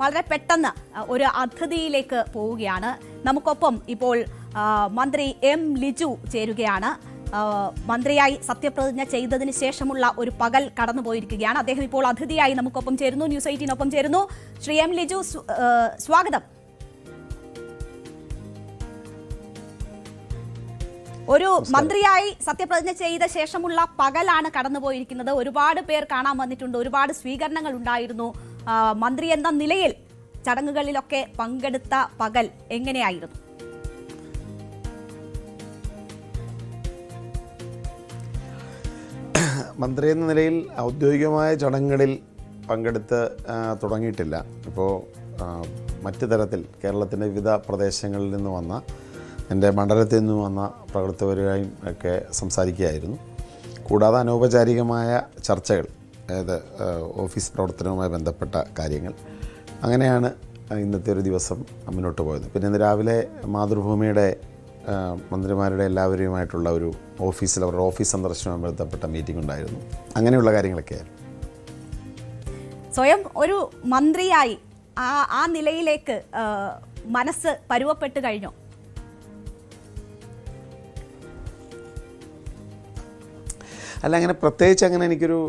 വളരെ പെട്ടെന്ന് ഒരു അതിഥിയിലേക്ക് പോവുകയാണ്. നമുക്കൊപ്പം ഇപ്പോൾ മന്ത്രി എം ലിജു ചേരുകയാണ്. മന്ത്രിയായി സത്യപ്രതിജ്ഞ ചെയ്തതിന് ശേഷമുള്ള ഒരു പകൽ കടന്നുപോയിരിക്കുകയാണ്. അദ്ദേഹം ഇപ്പോൾ അതിഥിയായി നമുക്കൊപ്പം ചേരുന്നു, ന്യൂസ് 18 ചേരുന്നു. ശ്രീ എം ലിജു, സ്വാഗതം. ഒരു മന്ത്രിയായി സത്യപ്രതിജ്ഞ ചെയ്ത ശേഷമുള്ള പകലാണ് കടന്നുപോയിരിക്കുന്നത്. ഒരുപാട് പേർ കാണാൻ വന്നിട്ടുണ്ട്, ഒരുപാട് സ്വീകരണങ്ങൾ ഉണ്ടായിരുന്നു. മന്ത്രി എന്ന നിലയിൽ ചടങ്ങുകളിലൊക്കെ പങ്കെടുത്ത പകൽ എങ്ങനെയായിരുന്നു? മന്ത്രി എന്ന നിലയിൽ ഔദ്യോഗികമായ ചടങ്ങുകളിൽ പങ്കെടുത്ത് തുടങ്ങിയിട്ടില്ല. ഇപ്പോൾ മറ്റു തരത്തിൽ കേരളത്തിൻ്റെ വിവിധ പ്രദേശങ്ങളിൽ നിന്ന് വന്ന, എൻ്റെ മണ്ഡലത്തിൽ നിന്ന് വന്ന പ്രവർത്തകരുമായും ഒക്കെ സംസാരിക്കുകയായിരുന്നു. കൂടാതെ അനൗപചാരികമായ ചർച്ചകൾ, അതായത് ഓഫീസ് പ്രവർത്തനവുമായി ബന്ധപ്പെട്ട കാര്യങ്ങൾ, അങ്ങനെയാണ് ഇന്നത്തെ ഒരു ദിവസം മുന്നോട്ട് പോയത്. പിന്നെ ഇന്ന് രാവിലെ മാതൃഭൂമിയുടെ മന്ത്രിമാരുടെ എല്ലാവരുമായിട്ടുള്ള ഒരു അവരുടെ ഓഫീസ് സന്ദർശനവുമായി ബന്ധപ്പെട്ട മീറ്റിംഗ് ഉണ്ടായിരുന്നു. അങ്ങനെയുള്ള കാര്യങ്ങളൊക്കെയായിരുന്നു. സ്വയം ഒരു മന്ത്രിയായി ആ നിലയിലേക്ക് മനസ്സ് പരുവപ്പെട്ട് കഴിഞ്ഞോ? അല്ല, അങ്ങനെ പ്രത്യേകിച്ച് അങ്ങനെ എനിക്കൊരു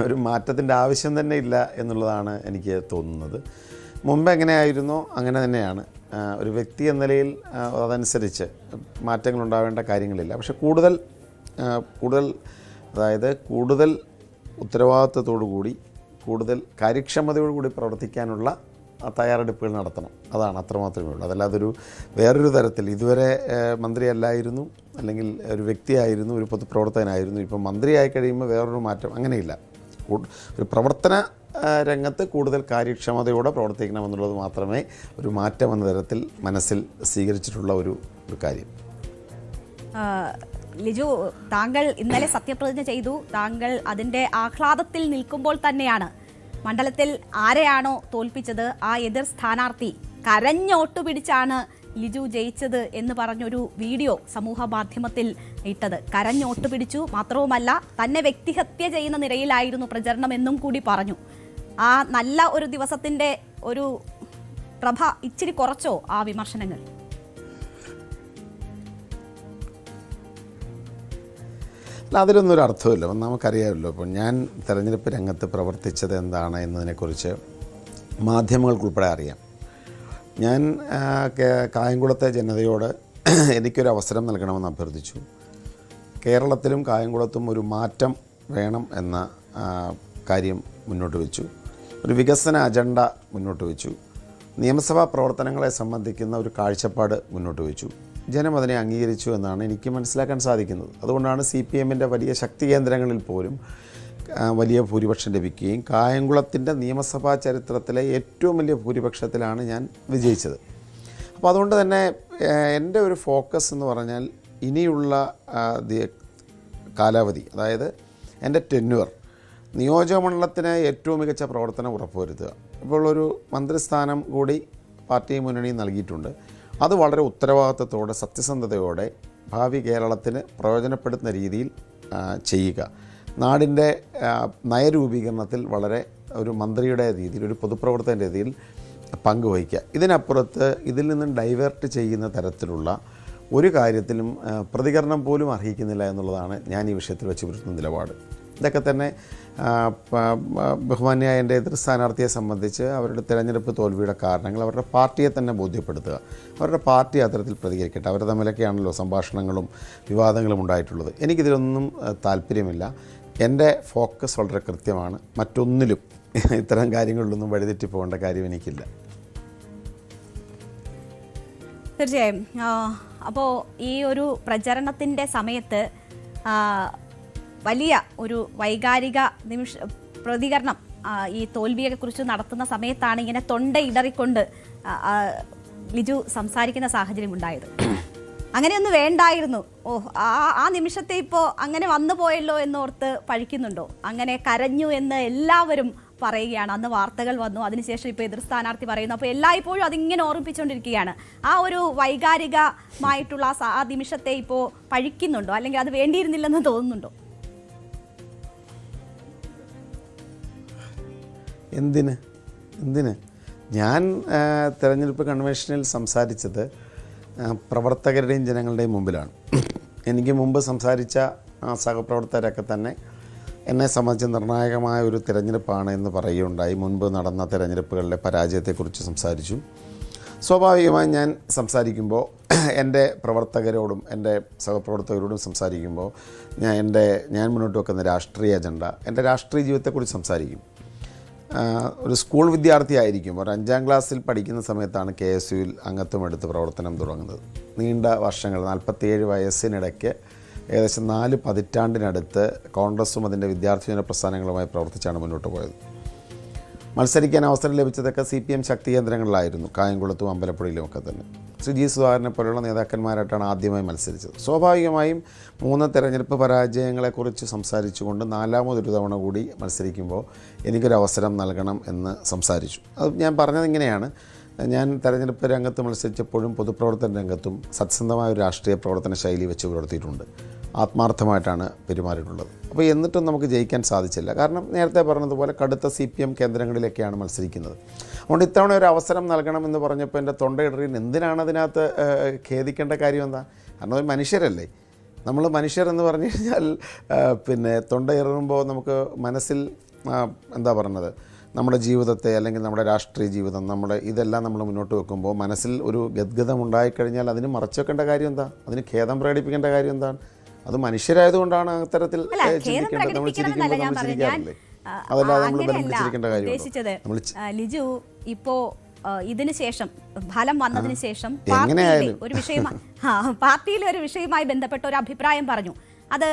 ഒരു മാറ്റത്തിൻ്റെ ആവശ്യം തന്നെ ഇല്ല എന്നുള്ളതാണ് എനിക്ക് തോന്നുന്നത്. മുമ്പ് എങ്ങനെയായിരുന്നോ അങ്ങനെ തന്നെയാണ്. ഒരു വ്യക്തി എന്ന നിലയിൽ അതനുസരിച്ച് മാറ്റങ്ങൾ ഉണ്ടാവേണ്ട കാര്യങ്ങളില്ല. പക്ഷെ കൂടുതൽ കൂടുതൽ ഉത്തരവാദിത്വത്തോടു കൂടി, കൂടുതൽ കാര്യക്ഷമതയോടുകൂടി പ്രവർത്തിക്കാനുള്ള തയ്യാറെടുപ്പുകൾ നടത്തണം. അതാണ്, അത്രമാത്രമേ ഉള്ളൂ. അതല്ലാതെ വേറൊരു തരത്തിൽ ഇതുവരെ മന്ത്രിയല്ലായിരുന്നു, അല്ലെങ്കിൽ ഒരു വ്യക്തിയായിരുന്നു, ഒരു പൊതുപ്രവർത്തകനായിരുന്നു, ഇപ്പം മന്ത്രിയായി കഴിയുമ്പോൾ വേറൊരു മാറ്റം അങ്ങനെയില്ല. ഒരു പ്രവർത്തന രംഗത്ത് കൂടുതൽ കാര്യക്ഷമതയോടെ പ്രവർത്തിക്കണമെന്നുള്ളത് മാത്രമേ ഒരു മാറ്റം എന്ന തരത്തിൽ മനസ്സിൽ സ്വീകരിച്ചിട്ടുള്ള ഒരു കാര്യം. ലിജു, താങ്കൾ ഇന്നലെ സത്യപ്രതിജ്ഞ ചെയ്തു. താങ്കൾ അതിൻ്റെ ആഹ്ലാദത്തിൽ നിൽക്കുമ്പോൾ തന്നെയാണ് മണ്ഡലത്തിൽ ആരെയാണോ തോൽപ്പിച്ചത് ആ എതിർ സ്ഥാനാർത്ഥി കരഞ്ഞോട്ടു പിടിച്ചാണ് ലിജു ജയിച്ചത് എന്ന് പറഞ്ഞൊരു വീഡിയോ സമൂഹ മാധ്യമത്തിൽ ഇട്ടത്. കരഞ്ഞോട്ടു പിടിച്ചു, മാത്രവുമല്ല തന്നെ വ്യക്തിഹത്യ ചെയ്യുന്ന നിലയിലായിരുന്നു പ്രചരണം എന്നും കൂടി പറഞ്ഞു. ആ നല്ല ഒരു ദിവസത്തിൻ്റെ ഒരു പ്രഭ ഇച്ചിരി കുറച്ചോ ആ വിമർശനങ്ങൾ? അല്ല, അതിലൊന്നും ഒരു അർത്ഥമില്ല. നമുക്കറിയാമല്ലോ, ഇപ്പോൾ ഞാൻ തെരഞ്ഞെടുപ്പ് രംഗത്ത് പ്രവർത്തിച്ചത് എന്താണ് എന്നതിനെക്കുറിച്ച് മാധ്യമങ്ങൾക്കുൾപ്പെടെ അറിയാം. ഞാൻ കായംകുളത്തെ ജനതയോട് എനിക്കൊരു അവസരം നൽകണമെന്ന് അഭ്യർത്ഥിച്ചു. കേരളത്തിലും കായംകുളത്തും ഒരു മാറ്റം വേണം എന്ന കാര്യം മുന്നോട്ട് വെച്ചു. ഒരു വികസന അജണ്ട മുന്നോട്ട് വെച്ചു. നിയമസഭാ പ്രവർത്തനങ്ങളെ സംബന്ധിക്കുന്ന ഒരു കാഴ്ചപ്പാട് മുന്നോട്ട് വെച്ചു. ജനം അതിനെ അംഗീകരിച്ചു എന്നാണ് എനിക്ക് മനസ്സിലാക്കാൻ സാധിക്കുന്നത്. അതുകൊണ്ടാണ് CPM-ൻ്റെ വലിയ ശക്തി കേന്ദ്രങ്ങളിൽ പോലും വലിയ ഭൂരിപക്ഷം ലഭിക്കുകയും കായംകുളത്തിൻ്റെ നിയമസഭാ ചരിത്രത്തിലെ ഏറ്റവും വലിയ ഭൂരിപക്ഷത്തിലാണ് ഞാൻ വിജയിച്ചത്. അപ്പോൾ അതുകൊണ്ട് തന്നെ എൻ്റെ ഒരു ഫോക്കസ് എന്ന് പറഞ്ഞാൽ ഇനിയുള്ള കാലാവധി, അതായത് എൻ്റെ ടെന്യൂർ, നിയോജകമണ്ഡലത്തിന് ഏറ്റവും മികച്ച പ്രവർത്തനം ഉറപ്പുവരുത്തുക. ഇപ്പോൾ ഒരു മന്ത്രിസ്ഥാനം കൂടി പാർട്ടി മുന്നണി നൽകിയിട്ടുണ്ട്. അത് വളരെ ഉത്തരവാദിത്വത്തോടെ, സത്യസന്ധതയോടെ ഭാവി കേരളത്തിന് പ്രയോജനപ്പെടുത്തുന്ന രീതിയിൽ ചെയ്യുക. നാടിൻ്റെ നയരൂപീകരണത്തിൽ വളരെ ഒരു മന്ത്രിയുടെ രീതിയിൽ, ഒരു പൊതുപ്രവർത്തകൻ്റെ രീതിയിൽ പങ്കുവഹിക്കുക. ഇതിനപ്പുറത്ത് ഇതിൽ നിന്നും ഡൈവേർട്ട് ചെയ്യുന്ന തരത്തിലുള്ള ഒരു കാര്യത്തിലും പ്രതികരണം പോലും അർഹിക്കുന്നില്ല എന്നുള്ളതാണ് ഞാൻ ഈ വിഷയത്തിൽ വെച്ച് പുലർത്തുന്ന നിലപാട്. ഇതൊക്കെ തന്നെ ബഹുമാന്യായ എൻ്റെ എതിർ സ്ഥാനാർത്ഥിയെ സംബന്ധിച്ച് അവരുടെ തിരഞ്ഞെടുപ്പ് തോൽവിയുടെ കാരണങ്ങൾ അവരുടെ പാർട്ടിയെ തന്നെ ബോധ്യപ്പെടുത്തുക. അവരുടെ പാർട്ടി അത്തരത്തിൽ പ്രതികരിക്കട്ടെ. അവർ തമ്മിലൊക്കെയാണല്ലോ സംഭാഷണങ്ങളും വിവാദങ്ങളും ഉണ്ടായിട്ടുള്ളത്. എനിക്കിതിലൊന്നും താല്പര്യമില്ല. എൻ്റെ ഫോക്കസ് വളരെ കൃത്യമാണ്. മറ്റൊന്നിലും ഇത്തരം കാര്യങ്ങളിലൊന്നും വഴിതെറ്റി പോകേണ്ട കാര്യം എനിക്കില്ല. തീർച്ചയായും. അപ്പോൾ ഈ ഒരു പ്രചരണത്തിൻ്റെ സമയത്ത് വലിയ ഒരു വൈകാരിക പ്രതികരണം ഈ തോൽവിയെക്കുറിച്ച് നടത്തുന്ന സമയത്താണ് ഇങ്ങനെ തൊണ്ടയിടറിക്കൊണ്ട് ലിജു സംസാരിക്കുന്ന സാഹചര്യം ഉണ്ടായത്. അങ്ങനെയൊന്നും വേണ്ടായിരുന്നു. ആ നിമിഷത്തെ ഇപ്പോൾ അങ്ങനെ വന്നു പോയല്ലോ എന്നോർത്ത് പഴിക്കുന്നുണ്ടോ? അങ്ങനെ കരഞ്ഞു എന്ന് എല്ലാവരും പറയുകയാണ്. അന്ന് വാർത്തകൾ വന്നു, അതിനുശേഷം ഇപ്പോൾ എതിർ സ്ഥാനാർത്ഥി പറയുന്നു. അപ്പോൾ എല്ലായ്പ്പോഴും അതിങ്ങനെ ഓർമ്മിപ്പിച്ചുകൊണ്ടിരിക്കുകയാണ്. ആ ഒരു വൈകാരികമായിട്ടുള്ള ആ നിമിഷത്തെ ഇപ്പോൾ പഴിക്കുന്നുണ്ടോ, അല്ലെങ്കിൽ അത് വേണ്ടിയിരുന്നില്ലെന്ന് തോന്നുന്നുണ്ടോ? എന്തിന് ഞാൻ തെരഞ്ഞെടുപ്പ് കൺവെൻഷനിൽ സംസാരിച്ചത് പ്രവർത്തകരുടെയും ജനങ്ങളുടെയും മുമ്പിലാണ്. എനിക്ക് മുമ്പ് സംസാരിച്ച സഹപ്രവർത്തകരൊക്കെ തന്നെ എന്നെ സംബന്ധിച്ച് നിർണായകമായ ഒരു തിരഞ്ഞെടുപ്പാണ് എന്ന് പറയുകയുണ്ടായി. മുൻപ് നടന്ന തിരഞ്ഞെടുപ്പുകളിലെ പരാജയത്തെക്കുറിച്ച് സംസാരിച്ചു. സ്വാഭാവികമായും ഞാൻ സംസാരിക്കുമ്പോൾ എൻ്റെ പ്രവർത്തകരോടും എൻ്റെ സഹപ്രവർത്തകരോടും സംസാരിക്കുമ്പോൾ ഞാൻ മുന്നോട്ട് വെക്കുന്ന രാഷ്ട്രീയ അജണ്ട, എൻ്റെ രാഷ്ട്രീയ ജീവിതത്തെക്കുറിച്ച് സംസാരിക്കും. ഒരു സ്കൂൾ വിദ്യാർത്ഥിയായിരിക്കും, ഒരു 5ാം ക്ലാസ്സിൽ പഠിക്കുന്ന സമയത്താണ് KSUവിൽ അംഗത്വം എടുത്ത് പ്രവർത്തനം തുടങ്ങുന്നത്. നീണ്ട വർഷങ്ങൾ, 47 വയസ്സിനിടയ്ക്ക് ഏകദേശം 4 പതിറ്റാണ്ടിനടുത്ത് കോൺഗ്രസും അതിൻ്റെ വിദ്യാർത്ഥിജന പ്രസ്ഥാനങ്ങളുമായി പ്രവർത്തിച്ചാണ് മുന്നോട്ട് പോയത്. മത്സരിക്കാൻ അവസരം ലഭിച്ചതൊക്കെ CPM ശക്തി കേന്ദ്രങ്ങളിലായിരുന്നു, കായംകുളത്തും അമ്പലപ്പുഴയിലും ഒക്കെ തന്നെ. ശ്രീ G. സുധാകരനെ പോലെയുള്ള നേതാക്കന്മാരായിട്ടാണ് ആദ്യമായി മത്സരിച്ചത്. സ്വാഭാവികമായും 3 തെരഞ്ഞെടുപ്പ് പരാജയങ്ങളെക്കുറിച്ച് സംസാരിച്ചുകൊണ്ട് 4ാമതൊരു തവണ കൂടി മത്സരിക്കുമ്പോൾ എനിക്കൊരവസരം നൽകണം എന്ന് സംസാരിച്ചു. അത് ഞാൻ പറഞ്ഞത് ഇങ്ങനെയാണ്: ഞാൻ തെരഞ്ഞെടുപ്പ് രംഗത്ത് മത്സരിച്ചപ്പോഴും പൊതുപ്രവർത്തന രംഗത്തും സത്യസന്ധമായ ഒരു രാഷ്ട്രീയ പ്രവർത്തന ശൈലി വെച്ച് പുലർത്തിയിട്ടുണ്ട്. ആത്മാർത്ഥമായിട്ടാണ് പെരുമാറിയിട്ടുള്ളത്. അപ്പോൾ എന്നിട്ടും നമുക്ക് ജയിക്കാൻ സാധിച്ചില്ല. കാരണം നേരത്തെ പറഞ്ഞതുപോലെ കടുത്ത CPM കേന്ദ്രങ്ങളിലൊക്കെയാണ് മത്സരിക്കുന്നത്. അതുകൊണ്ട് ഇത്തവണ ഒരു അവസരം നൽകണം എന്ന് പറഞ്ഞപ്പോൾ എൻ്റെ തൊണ്ടയിടറി. എന്തിനാണ് അതിനകത്ത് ഖേദിക്കേണ്ട കാര്യം എന്താ? കാരണം ഒരു മനുഷ്യരല്ലേ നമ്മൾ. മനുഷ്യരെന്ന് പറഞ്ഞു കഴിഞ്ഞാൽ തൊണ്ടയിറുമ്പോൾ നമുക്ക് മനസ്സിൽ എന്താ പറഞ്ഞത്, നമ്മുടെ ജീവിതത്തെ അല്ലെങ്കിൽ നമ്മുടെ രാഷ്ട്രീയ ജീവിതം, ഇതെല്ലാം നമ്മൾ മുന്നോട്ട് വെക്കുമ്പോൾ മനസ്സിൽ ഒരു ഗദ്ഗതം ഉണ്ടായിക്കഴിഞ്ഞാൽ അതിന് മറച്ചു വെക്കേണ്ട കാര്യം എന്താ? അതിന് ഖേദം പ്രകടിപ്പിക്കേണ്ട കാര്യം എന്താണ്? അത് മനുഷ്യരായതുകൊണ്ടാണ് അത്തരത്തിൽ ചിന്തിക്കേണ്ടത്. നമ്മൾ ചിരിക്കുമ്പോൾ നമ്മൾ ചിരിക്കാറില്ലേ? അതല്ലാതെ നമ്മൾ ബലം കാര്യം. ലിജു ഇപ്പോ ഇതിന് ശേഷം, ഫലം വന്നതിന് ശേഷം പാർട്ടിയിലെ ഒരു വിഷയവുമായി ബന്ധപ്പെട്ട ഒരു അഭിപ്രായം പറഞ്ഞു. അത്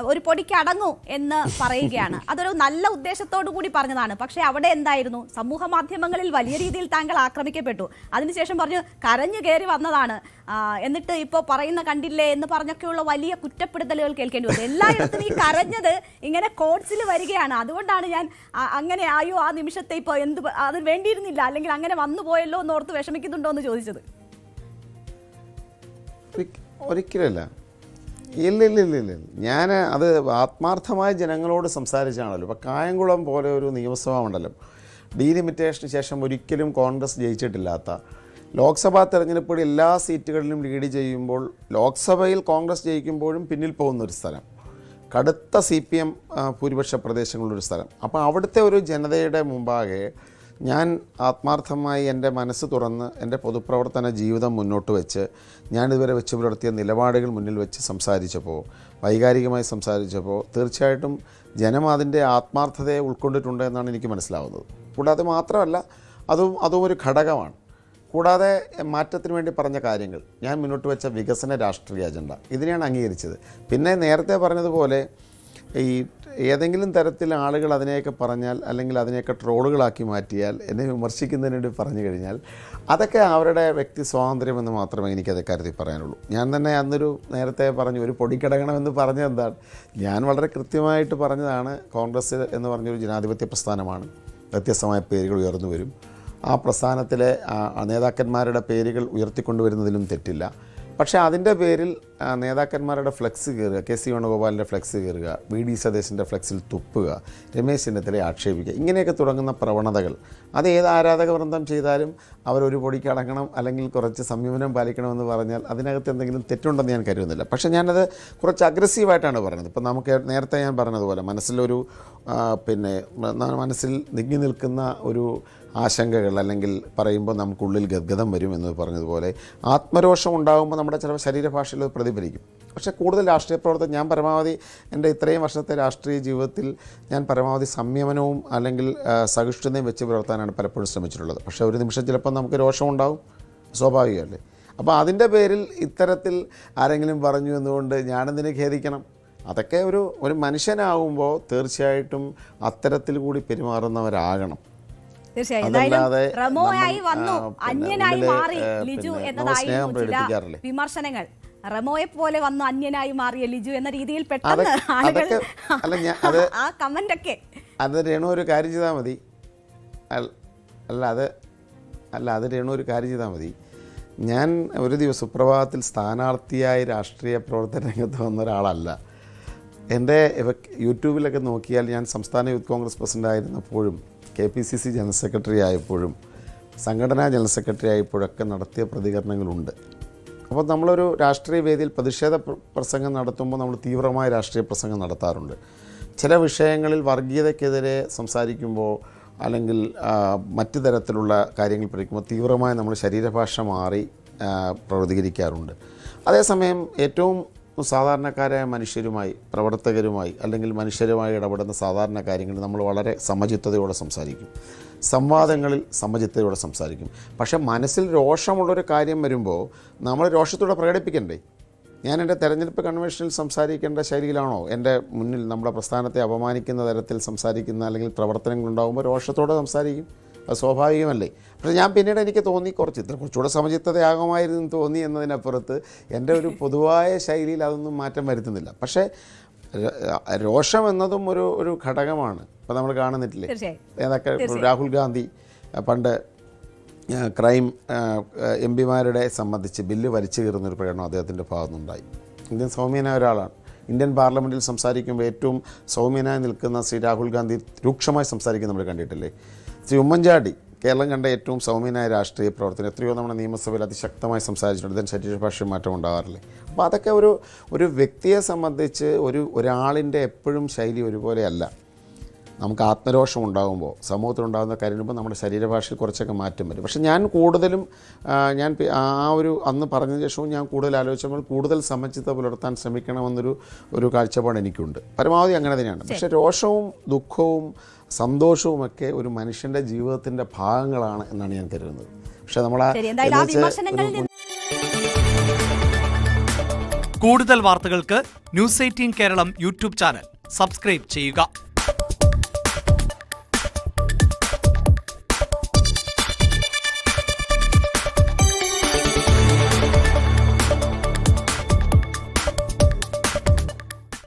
ഒരു പൊടിക്ക് അടങ്ങൂ എന്ന് പറയുകയാണ്. അതൊരു നല്ല ഉദ്ദേശത്തോടു കൂടി പറഞ്ഞതാണ്. പക്ഷേ അവിടെ എന്തായിരുന്നു? സമൂഹ മാധ്യമങ്ങളിൽ വലിയ രീതിയിൽ താങ്കൾ ആക്രമിക്കപ്പെട്ടു. അതിനുശേഷം പറഞ്ഞു കരഞ്ഞു കയറി വന്നതാണ്, എന്നിട്ട് ഇപ്പോൾ പറയുന്ന കണ്ടില്ലേ എന്ന് പറഞ്ഞൊക്കെയുള്ള വലിയ കുറ്റപ്പെടുത്തലുകൾ കേൾക്കേണ്ടി വന്നു. എല്ലായിടത്തും ഈ കരഞ്ഞത് ഇങ്ങനെ കോട്സിൽ വരികയാണ്. അതുകൊണ്ടാണ് ഞാൻ അങ്ങനെ ആ നിമിഷത്തെ ഇപ്പോൾ അത് വേണ്ടിയിരുന്നില്ല, അല്ലെങ്കിൽ അങ്ങനെ വന്നു പോയല്ലോ എന്ന് ഓർത്ത് വിഷമിക്കുന്നുണ്ടോ എന്ന് ചോദിച്ചത്. ഒരിക്കലല്ല. ഇല്ല. ഞാൻ അത് ആത്മാർത്ഥമായ ജനങ്ങളോട് സംസാരിച്ചാണല്ലോ. ഇപ്പോൾ കായംകുളം പോലെ ഒരു നിയമസഭാ മണ്ഡലം ഡീലിമിറ്റേഷന് ശേഷം ഒരിക്കലും കോൺഗ്രസ് ജയിച്ചിട്ടില്ലാത്ത, ലോക്സഭാ തെരഞ്ഞെടുപ്പുകളിൽ എല്ലാ സീറ്റുകളിലും ലീഡ് ചെയ്യുമ്പോൾ ലോക്സഭയിൽ കോൺഗ്രസ് ജയിക്കുമ്പോഴും പിന്നിൽ പോകുന്നൊരു സ്ഥലം, കടുത്ത CPM ഭൂരിപക്ഷ പ്രദേശങ്ങളുള്ളൊരു സ്ഥലം. അപ്പോൾ അവിടുത്തെ ഒരു ജനതയുടെ മുമ്പാകെ ഞാൻ ആത്മാർത്ഥമായി എൻ്റെ മനസ്സ് തുറന്ന് എൻ്റെ പൊതുപ്രവർത്തന ജീവിതം മുന്നോട്ട് വെച്ച് ഞാനിതുവരെ വെച്ച് പുലർത്തിയ നിലപാടുകൾ മുന്നിൽ വെച്ച് സംസാരിച്ചപ്പോൾ, വൈകാരികമായി സംസാരിച്ചപ്പോൾ തീർച്ചയായിട്ടും ജനം അതിൻ്റെ ആത്മാർത്ഥതയെ ഉൾക്കൊണ്ടിട്ടുണ്ട് എന്നാണ് എനിക്ക് മനസ്സിലാവുന്നത്. കൂടാതെ മാത്രമല്ല, അതും ഒരു ഘടകമാണ്. കൂടാതെ മാറ്റത്തിന് വേണ്ടി പറഞ്ഞ കാര്യങ്ങൾ, ഞാൻ മുന്നോട്ട് വെച്ച വികസന രാഷ്ട്രീയ അജണ്ട, ഇതിനെയാണ് അംഗീകരിച്ചത്. പിന്നെ നേരത്തെ പറഞ്ഞതുപോലെ ഈ ഏതെങ്കിലും തരത്തിൽ ആളുകൾ അതിനെയൊക്കെ പറഞ്ഞാൽ, അല്ലെങ്കിൽ അതിനെയൊക്കെ ട്രോളുകളാക്കി മാറ്റിയാൽ, എന്നെ വിമർശിക്കുന്നതിന് വേണ്ടി പറഞ്ഞു കഴിഞ്ഞാൽ, അതൊക്കെ അവരുടെ വ്യക്തി സ്വാതന്ത്ര്യമെന്ന് മാത്രമേ എനിക്കത് കാര്യത്തിൽ പറയാനുള്ളൂ. ഞാൻ തന്നെ നേരത്തെ പറഞ്ഞു ഒരു പൊടിക്കടങ്ങണമെന്ന് പറഞ്ഞത് എന്താണ്? ഞാൻ വളരെ കൃത്യമായിട്ട് പറഞ്ഞതാണ്, കോൺഗ്രസ് എന്ന് പറഞ്ഞൊരു ജനാധിപത്യ പ്രസ്ഥാനമാണ്. വ്യത്യസ്തമായ പേരുകൾ ഉയർന്നു വരും. ആ പ്രസ്ഥാനത്തിലെ നേതാക്കന്മാരുടെ പേരുകൾ ഉയർത്തിക്കൊണ്ടുവരുന്നതിലും തെറ്റില്ല. പക്ഷേ അതിൻ്റെ പേരിൽ നേതാക്കന്മാരുടെ ഫ്ലെക്സ് കയറുക, KC വേണുഗോപാലിൻ്റെ ഫ്ലെക്സ് കയറുക, VD സതീശൻ്റെ ഫ്ലെക്സിൽ തുപ്പുക, രമേശ് ചെന്നിത്തലയെ ആക്ഷേപിക്കുക, ഇങ്ങനെയൊക്കെ തുടങ്ങുന്ന പ്രവണതകൾ അത് ഏത് ആരാധക വൃന്ദം ചെയ്താലും അവരൊരു പൊടിക്ക് അടങ്ങണം അല്ലെങ്കിൽ കുറച്ച് സംയമനം പാലിക്കണമെന്ന് പറഞ്ഞാൽ അതിനകത്ത് എന്തെങ്കിലും തെറ്റുണ്ടെന്ന് ഞാൻ കരുതുന്നില്ല. പക്ഷേ ഞാനത് കുറച്ച് അഗ്രസീവായിട്ടാണ് പറഞ്ഞത്. ഇപ്പം നമുക്ക് നേരത്തെ ഞാൻ പറഞ്ഞതുപോലെ മനസ്സിലൊരു മനസ്സിൽ നീങ്ങി നിൽക്കുന്ന ഒരു ആശങ്കകൾ, അല്ലെങ്കിൽ പറയുമ്പോൾ നമുക്കുള്ളിൽ ഗദ്ഗതം വരും എന്ന് പറഞ്ഞതുപോലെ ആത്മരോഷം ഉണ്ടാകുമ്പോൾ നമ്മുടെ ചില ശരീരഭാഷയിൽ പ്രതിഫലിക്കും. പക്ഷേ കൂടുതൽ രാഷ്ട്രീയ പ്രവർത്തനം ഞാൻ പരമാവധി എൻ്റെ ഇത്രയും വർഷത്തെ രാഷ്ട്രീയ ജീവിതത്തിൽ ഞാൻ പരമാവധി സംയമനവും അല്ലെങ്കിൽ സഹിഷ്ണുതയും വെച്ച് പുലർത്താനാണ് പലപ്പോഴും ശ്രമിച്ചിട്ടുള്ളത്. പക്ഷേ ഒരു നിമിഷം ചിലപ്പോൾ നമുക്ക് രോഷമുണ്ടാകും, സ്വാഭാവികമല്ലേ? അപ്പോൾ അതിൻ്റെ പേരിൽ ഇത്തരത്തിൽ ആരെങ്കിലും പറഞ്ഞു എന്നുകൊണ്ട് ഞാനെന്തിനെ ഖേദിക്കണം? അതൊക്കെ ഒരു മനുഷ്യനാകുമ്പോൾ തീർച്ചയായിട്ടും അത്തരത്തിൽ കൂടി പെരുമാറുന്നവരാകണം. വിമർശനങ്ങൾ റമോയെ പോലെ വന്ന് അന്യനായി മാറിയ ലിജു എന്ന രീതിയിൽ പെട്ടെന്ന് ആ കമന്റ് ഒക്കെ അത് രേണു ഒരു കാര്യം ചെയ്താൽ മതി. അത് രേണു ഒരു കാര്യം ചെയ്താൽ മതി. ഞാൻ ഒരു ദിവസം സുപ്രഭാതത്തിൽ സ്ഥാനാർത്ഥിയായി രാഷ്ട്രീയ പ്രവർത്തന രംഗത്ത് വന്ന ഒരാളല്ല. എൻ്റെ യൂട്യൂബിലൊക്കെ നോക്കിയാൽ ഞാൻ സംസ്ഥാന യൂത്ത് കോൺഗ്രസ് പ്രസിഡൻ്റ് ആയിരുന്നപ്പോഴും KPCC ജനറൽ സെക്രട്ടറി ആയപ്പോഴും സംഘടനാ ജനറൽ സെക്രട്ടറി ആയപ്പോഴൊക്കെ നടത്തിയ പ്രതികരണങ്ങളുണ്ട്. അപ്പോൾ നമ്മളൊരു രാഷ്ട്രീയ വേദിയിൽ പ്രതിഷേധ പ്രസംഗം നടത്തുമ്പോൾ നമ്മൾ തീവ്രമായ രാഷ്ട്രീയ പ്രസംഗം നടത്താറുണ്ട്. ചില വിഷയങ്ങളിൽ വർഗീയതയ്ക്കെതിരെ സംസാരിക്കുമ്പോൾ അല്ലെങ്കിൽ മറ്റു തരത്തിലുള്ള കാര്യങ്ങൾ പഠിക്കുമ്പോൾ തീവ്രമായി നമ്മൾ ശരീരഭാഷ മാറി പ്രതികരിക്കാറുണ്ട്. അതേസമയം ഏറ്റവും സാധാരണക്കാരായ മനുഷ്യരുമായി, പ്രവർത്തകരുമായി അല്ലെങ്കിൽ മനുഷ്യരുമായി ഇടപെടുന്ന സാധാരണ കാര്യങ്ങളിൽ നമ്മൾ വളരെ സമചിത്തതയോടെ സംസാരിക്കും, സംവാദങ്ങളിൽ സമചിത്തതയോടെ സംസാരിക്കും. പക്ഷേ മനസ്സിൽ രോഷമുള്ളൊരു കാര്യം വരുമ്പോൾ നമ്മൾ രോഷത്തോടെ പ്രകടിപ്പിക്കണ്ടേ? ഞാൻ എൻ്റെ തെരഞ്ഞെടുപ്പ് കൺവെൻഷനിൽ സംസാരിക്കേണ്ട ശൈലിയിലാണോ എൻ്റെ മുന്നിൽ നമ്മുടെ പ്രസ്ഥാനത്തെ അപമാനിക്കുന്ന തരത്തിൽ സംസാരിക്കുന്ന അല്ലെങ്കിൽ പ്രവർത്തനങ്ങളുണ്ടാകുമ്പോൾ രോഷത്തോടെ സംസാരിക്കും? അത് സ്വാഭാവികമല്ലേ? പക്ഷേ ഞാൻ പിന്നീട് എനിക്ക് തോന്നി കുറച്ചുകൂടെ സമചിത്തതയാകുമായിരുന്നു തോന്നി എന്നതിനപ്പുറത്ത് എൻ്റെ ഒരു പൊതുവായ ശൈലിയിൽ അതൊന്നും മാറ്റം വരുത്തുന്നില്ല. പക്ഷേ രോഷം എന്നതും ഒരു ഘടകമാണ്. ഇപ്പോൾ നമ്മൾ കാണുന്നിട്ടില്ലേ, ഏതൊക്കെ രാഹുൽ ഗാന്ധി പണ്ട് ക്രൈം MP-മാരുടെ സംബന്ധിച്ച് ബില്ല് വലിച്ചു കീറുന്നൊരു പ്രകടനം അദ്ദേഹത്തിൻ്റെ ഭാഗത്തുനിന്നുണ്ടായി. ഇന്ത്യൻ സൗമ്യനായ ഒരാളാണ്. ഇന്ത്യൻ പാർലമെൻറ്റിൽ സംസാരിക്കുമ്പോൾ ഏറ്റവും സൗമ്യനായി നിൽക്കുന്ന ശ്രീ രാഹുൽ ഗാന്ധി രൂക്ഷമായി സംസാരിക്കുന്നത് നമ്മൾ കണ്ടിട്ടില്ലേ? ശ്രീ ഉമ്മൻചാണ്ടി കേരളം കണ്ട ഏറ്റവും സൗമ്യനായ രാഷ്ട്രീയ പ്രവർത്തനം, എത്രയോ നമ്മുടെ നിയമസഭയിൽ അതിശക്തമായി സംസാരിച്ചിട്ടുണ്ട്. ഇതിന് ശരീരഭാഷ മാറ്റം ഉണ്ടാകാറില്ലേ? അപ്പോൾ അതൊക്കെ ഒരു വ്യക്തിയെ സംബന്ധിച്ച് ഒരാളിൻ്റെ എപ്പോഴും ശൈലി ഒരുപോലെയല്ല. നമുക്ക് ആത്മരോഷം ഉണ്ടാകുമ്പോൾ, സമൂഹത്തിലുണ്ടാകുന്ന കാര്യങ്ങൾ നമ്മുടെ ശരീരഭാഷയിൽ കുറച്ചൊക്കെ മാറ്റം വരും. പക്ഷേ ഞാൻ കൂടുതലും അന്ന് പറഞ്ഞ ശേഷവും ഞാൻ കൂടുതൽ ആലോചിച്ചപ്പോൾ കൂടുതൽ സമചിത്തത പുലർത്താൻ ശ്രമിക്കണമെന്നൊരു കാഴ്ചപ്പാട് എനിക്കുണ്ട്. പരമാവധി അങ്ങനെ തന്നെയാണ്. പക്ഷേ രോഷവും ദുഃഖവും സന്തോഷവുമൊക്കെ ഒരു മനുഷ്യൻ്റെ ജീവിതത്തിൻ്റെ ഭാഗങ്ങളാണ് എന്നാണ് ഞാൻ കരുതുന്നത്. പക്ഷേ കൂടുതൽ വാർത്തകൾക്ക് News 18 Keralam YouTube channel subscribe ചെയ്യുക.